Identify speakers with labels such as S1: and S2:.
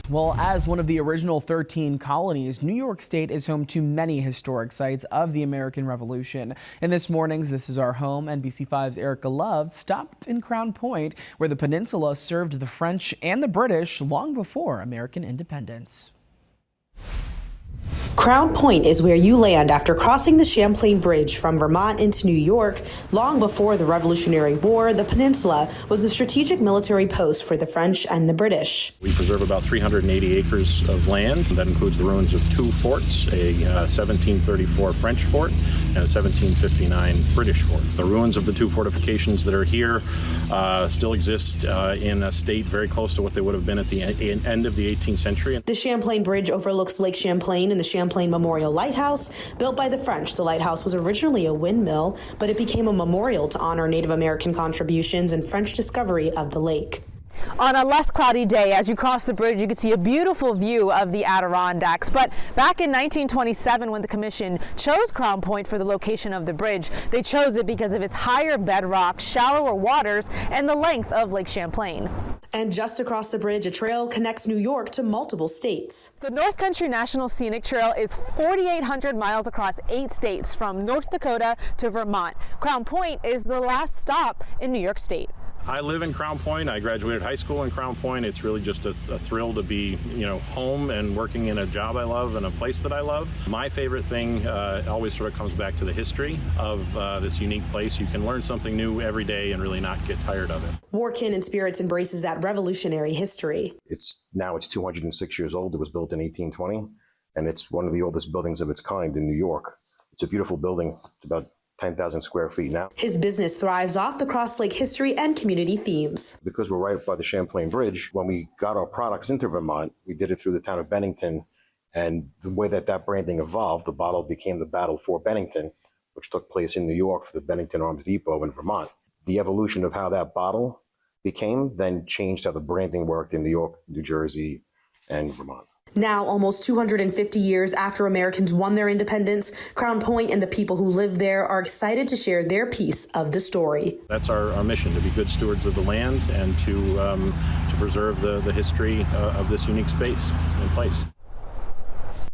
S1: Well, as one of the original 13 colonies, New York State is home to many historic sites of the American Revolution. In this morning's This Is Our Home, NBC5's Erica Love stopped in Crown Point, where the peninsula served the French and the British long before American independence.
S2: Crown Point is where you land after crossing the Champlain Bridge from Vermont into New York. Long before the Revolutionary War, the peninsula was a strategic military post for the French and the British.
S3: We preserve about 380 acres of land. That includes the ruins of two forts, a 1734 French fort and a 1759 British fort. The ruins of the two fortifications that are here still exist in a state very close to what they would have been at the end of the 18th century.
S2: The Champlain Bridge overlooks Lake Champlain and the Champlain Memorial Lighthouse. Built by the French, the lighthouse was originally a windmill, but it became a memorial to honor Native American contributions and French discovery of the lake.
S4: On a less cloudy day, as you cross the bridge, you can see a beautiful view of the Adirondacks. But back in 1927, when the commission chose Crown Point for the location of the bridge, they chose it because of its higher bedrock, shallower waters, and the length of Lake Champlain.
S2: And just across the bridge, a trail connects New York to multiple states.
S4: The North Country National Scenic Trail is 4,800 miles across 8 states, from North Dakota to Vermont. Crown Point is the last stop in New York State.
S3: I live in Crown Point. I graduated high school in Crown Point. It's really just a thrill to be, home and working in a job I love and a place that I love. My favorite thing always sort of comes back to the history of this unique place. You can learn something new every day and really not get tired of it.
S2: War Kin and Spirits embraces that revolutionary history.
S5: It's 206 years old. It was built in 1820, and it's one of the oldest buildings of its kind in New York. It's a beautiful building. It's about 10,000 square feet now.
S2: His business thrives off the Cross Lake history and community themes.
S5: Because we're right by the Champlain Bridge, when we got our products into Vermont, we did it through the town of Bennington. And the way that branding evolved, the bottle became the Battle for Bennington, which took place in New York for the Bennington Arms Depot in Vermont. The evolution of how that bottle became then changed how the branding worked in New York, New Jersey, and Vermont.
S2: Now, almost 250 years after Americans won their independence, Crown Point and the people who live there are excited to share their piece of the story.
S3: That's our mission, to be good stewards of the land and to preserve the history of this unique space and place.